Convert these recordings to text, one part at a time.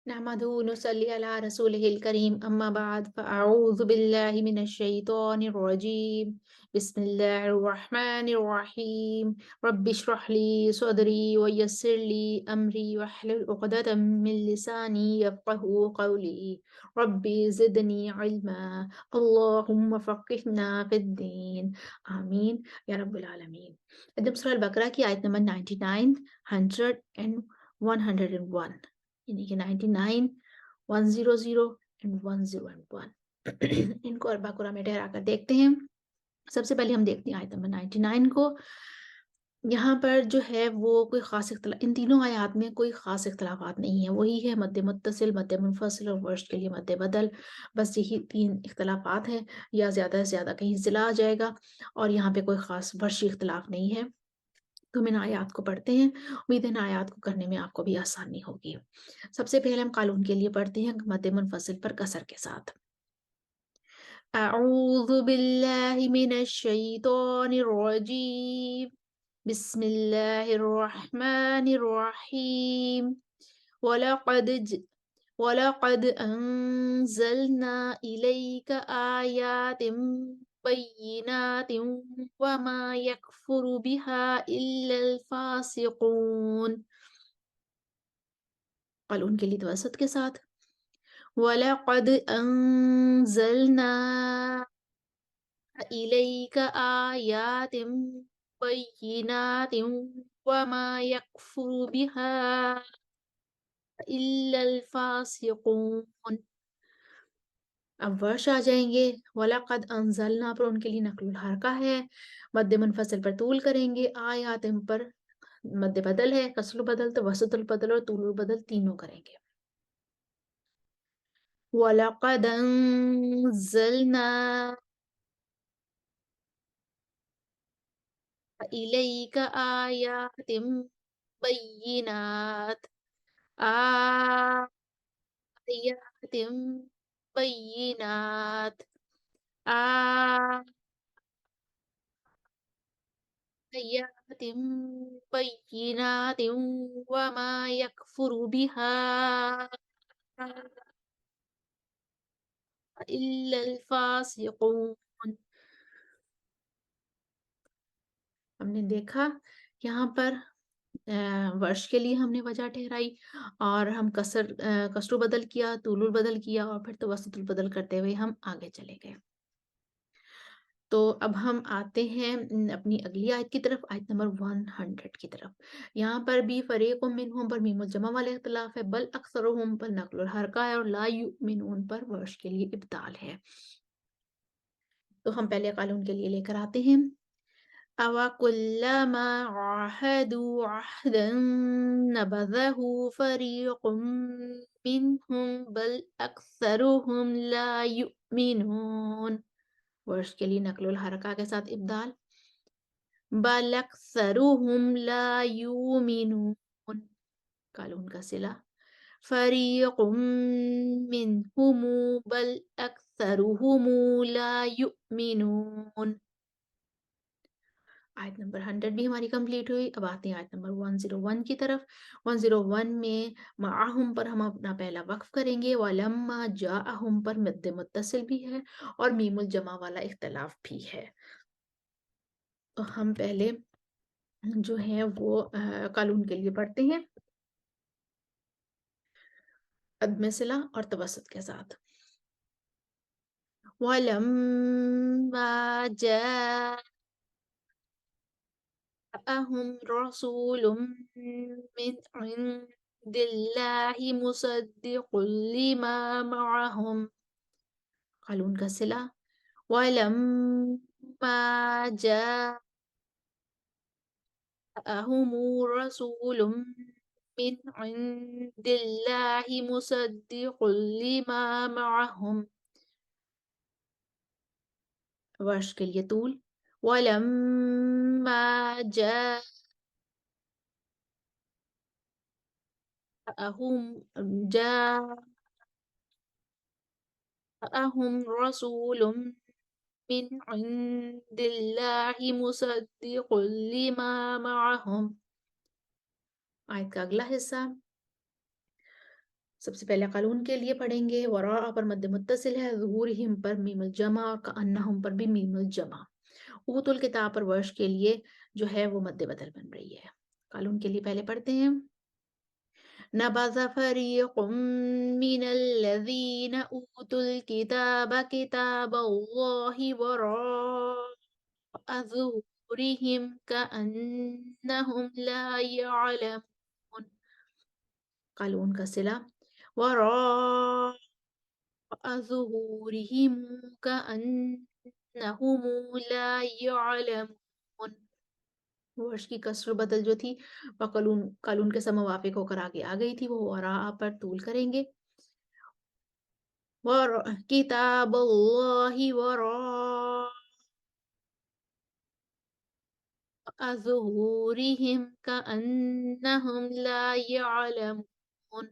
नहमदुहु व नुसल्ली अला रसूलिहिल करीम अम्मा बाद फ़अऊज़ु बिल्लाहि मिनश शैतानिर रजीम बिस्मिल्लाहिर रहमानिर रहीम रब्बि इश्रह ली सदरी व यस्सिर ली अमरी वहलुल उक़दतम मिन लिसानी यफ़क़हू क़ौली रब्बि ज़िदनी इल्मा अल्लाहुम्मा फ़क़्हिना फ़िद्दीन आमीन या रब्बल आलमीन। अदब सूरह अल-बक़रा की आयत नंबर 99, 100 एंड 101, यानी कि 99, 100 एंड 101। इनको अरबा कुरा में ठहरा कर देखते हैं। सबसे पहले हम देखते हैं आयत नंबर 99 को। यहाँ पर जो है वो कोई खास इन तीनों आयात में कोई खास इख्तलाफात नहीं है, वही है मद्द मुत्तसिल, मद्द मुनफसिल और वर्ष के लिए मद्द बदल। बस यही तीन इख्तलाफात हैं, या ज़्यादा से ज़्यादा कहीं ज़िला आ जाएगा, और यहाँ पे कोई खास वर्षी इख्तलाफ नहीं है। तो हम इन आयात को पढ़ते हैं, उम्मीद है इन आयात को करने में आपको भी आसानी होगी। सबसे पहले हम कानून के लिए पढ़ते हैं मद्द मुनफसिल पर कसर के साथ। अऊज़ु बिल्लाहि मिनश शैतानिर रजीम बिस्मिल्लाहिर रहमानिर रहीम वलक़द ज वलक़द अंज़लना इलैका आयातिन बय्यिनातिन वमा यकफ़ुरु बिहा इल्लल फ़ासिक़ून। कानून के लिए तवस्सुत के साथ। वलक़द अंज़लना इलैका आयातिन बय्यिनातिन वमा यकफ़ुरु बिहा इल्लल फ़ासिक़ून। अब वर्ष आ जाएंगे। वलक़द अंज़लना पर उनके लिए नक़्लुल हरका है, मद्द मुनफ़सिल पर तूल करेंगे, आयातिन पर मद्द बदल है, कसरुल बदल, तवस्सुतुल बदल और तूलुल बदल तीनों करेंगे। वलक़द अंज़लना इलैका आयातिन बय्यिनात आयातिन बय्यिनात आयातिन बय्यिनातिन वमा यकफ़ुरु बिहा इल्लल फ़ासिक़ून। हमने देखा यहाँ पर वर्ष के लिए हमने वजह ठहराई, और हम कसरु बदल किया, तूलुल बदल किया, और फिर तवस्सुतुल बदल करते हुए हम आगे चले गए। तो अब हम आते हैं अपनी अगली आयत की तरफ, आयत नंबर 100 की तरफ। यहाँ पर भी फ़रीक़ुम मिनहुम पर मीमुल जमा वाला इख्तिलाफ है, बल अक्सरुहुम पर नक़्लुल हरका है, और ला युमिनून पर वर्ष के लिए इब्ताल है। तो हम पहले कानून के लिए लेकर आते हैं। अवकुल्लमा आहदू अहदन नबज़हु फ़रीक़ुम मिनहुम बल अक्सरुहुम ला युमिनून। वर्ष के लिए नक़्लुल हरका के साथ इब्दाल। बल अक्सरुहुम ला युमिनून। कानून का सिला। फ़रीक़ुम मिनहुम बल अक्सरुहुम ला युमिनून। आयत नंबर 100 भी हमारी कंप्लीट हुई। अब आते हैं आयत नंबर 101 की तरफ। 101 में माअहुम पर हम अपना पहला वक्फ करेंगे, वलम्मा जाअहुम पर मद्द मुत्तसिल भी है, और मीमुल जमा वाला इख्तिलाफ भी है। तो हम पहले जो है वो कानून के लिए पढ़ते हैं अदम सिला और तवसत के साथ। वलम्मा जाअहुम रसूलुम मिन इंदिल्लाहि मुसद्दिकुल लिमा मअहुम। कानून का सिला। वलम्मा जाअहुम रसूलुम मिन इंदिल्लाहि मुसद्दिकुल लिमा मअहुम। वर्ष के लिए तूल। वलम्मा जाअहुम रसूलुम मिन इंदिल्लाहि मुसद्दिकुल लिमा मअहुम। आयत का अगला हिस्सा। سب سے پہلے قالون کے لیے پڑھیں گے، وراء پر مد متصل ہے، ظہورہم پر میم الجمع اور کأنہم پر بھی میم الجمع۔ اوت الکتاب پر ورش کے لیے جو ہے وہ مد بدل بن رہی ہے۔ قالون کے لیے پہلے پڑھتے ہیں، نبذ فریق من الذین اوتوا الکتاب کتاب اللہ وراء ظہورہم کأنہم لا یعلمون۔ قالون کا صلہ، وراء ظہورہم کأنہم لا یعلمون۔ ورش کی کسر بدل جو تھی وہ قالون کے ساتھ موافق ہو کر آگے آ گئی تھی، وہ وراء پر طول کریں گے، کتاب اللہ وراء ظہورہم کأنہم لا یعلمون۔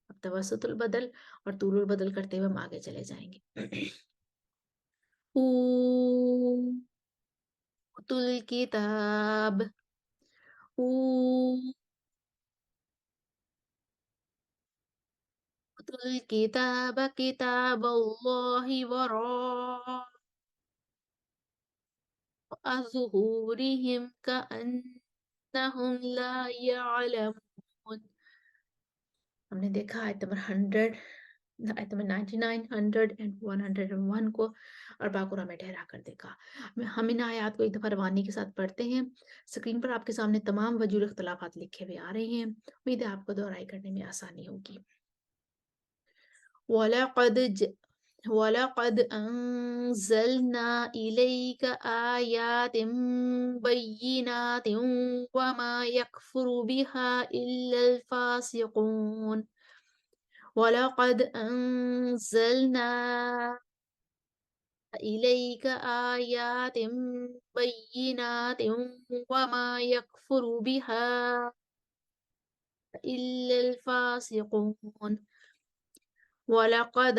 اب توسط البدل اور طول البدل کرتے ہوئے ہم آگے چلے جائیں گے۔ اوت الکتاب، اوت الکتاب کتاب اللہ وراء ظہورہم کأنہم لا یعلمون۔ ہم نے دیکھا آیت نمبر 100، آیت نمبر 99، 100 and 101 کو اور باقورہ میں ٹھہرا کر دیکھا۔ ہم ان آیات کو ایک دفعہ روانی کے ساتھ پڑھتے ہیں۔ اسکرین پر آپ کے سامنے تمام وجوہ اختلافات لکھے ہوئے آ رہے ہیں، امید ہے آپ کو دہرائی کرنے میں آسانی ہوگی۔ وَلَقَدْ أَنزَلْنَا إِلَيْكَ آيَاتٍ بَيِّنَاتٍ وَمَا يَكْفُرُ بِهَا إِلَّا الْفَاسِقُونَ۔ وَلَقَدْ أَنزَلْنَا إِلَيْكَ آيَاتٍ بَيِّنَاتٍ وَمَا يَكْفُرُ بِهَا إِلَّا الْفَاسِقُونَ۔ وَلَقَدْ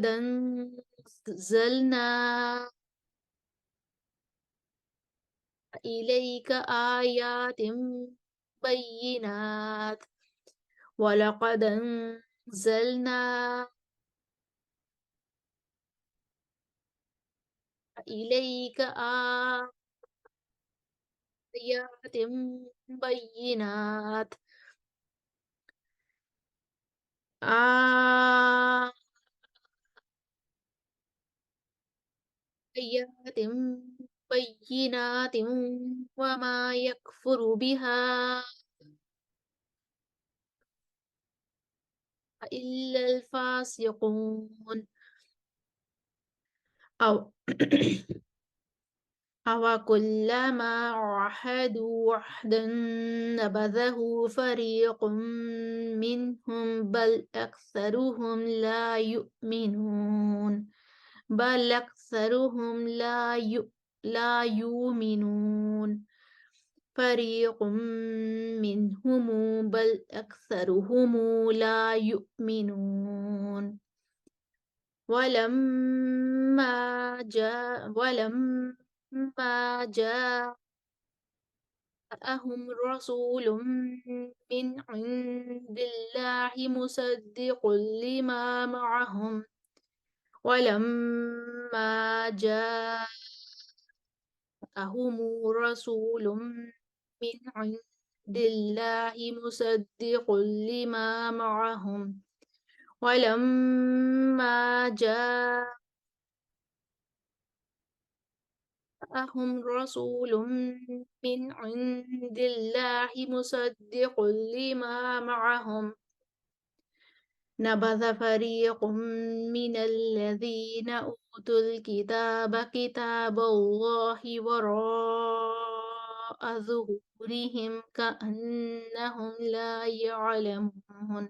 أَنزَلْنَا إِلَيْكَ آيَاتٍ بَيِّنَاتٍ وَلَقَدْ أَنزَلْنَا إِلَيْكَ آيَاتٍ بَيِّنَاتٍ آيَاتٍ بَيِّنَاتٍ وَمَا يَكْفُرُ بِهَا إِلَّا الْفَاسِقُونَ۔ أَوَكُلَّمَا عَاهَدُوا عَهْدًا نَبَذَهُ فَرِيقٌ مِّنْهُمْ بَلْ أَكْثَرُهُمْ لَا يُؤْمِنُونَ بَلْ أَكْثَرُهُمْ لا يُؤْمِنُونَ فَرِيقٌ مِّنْهُمْ بَلْ أَكْثَرُهُمْ لَا يُؤْمِنُونَ وَلَمَّا جاءهم رسول من عند الله مصدق لما معهم ولما جاءهم رسول من عند الله مصدق لما معهم ولما جاءهم رسول من عند الله مصدق لما معهم نبذ فريق من الذين أوتوا الكتاب كتاب الله وراء ظهورهم كأنهم لا يعلمون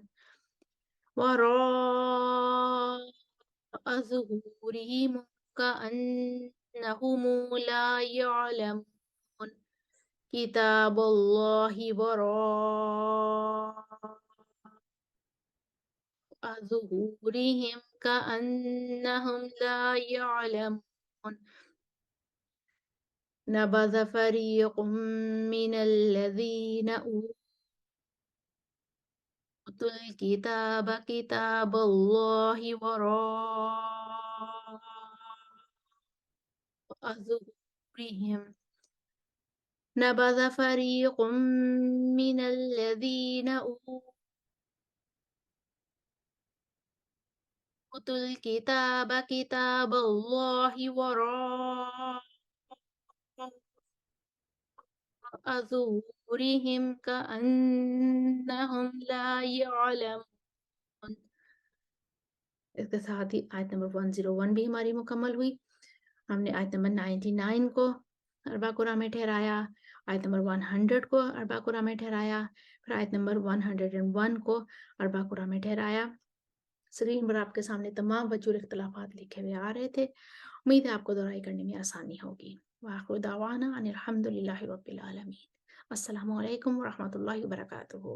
وراء ظهورهم كأنهم لا يعلمون كتاب الله وراء ظهورهم كأنهم لا يعلمون نبذ فريق من الذين أوتوا الكتاب كتاب الله وراء ظهورهم نبذ فريق من الذين أوتوا الكتاب كتاب الله وراء ظهورهم كأنهم لا يعلمون. इसके साथ ही आयत नंबर 101 भी हमारी मुकम्मल हुई। हमने आयत नंबर 99 को अरबा कुरा में ठहराया, आयत नंबर 100 को अरबा कुरा में ठहराया, फिर आयत नंबर 101 को अरबा कुरा में ठहराया। स्क्रीन पर आपके सामने तमाम वजूल इख्तिलाफात लिखे हुए आ रहे थे। उम्मीद है आपको दोहराई करने में आसानी होगी। वाखिर दावाना अनिल हम्दुलिल्लाहि रब्बिल आलमीन। अस्सलामु अलैकुम व रहमतुल्लाहि व बरकातुहू।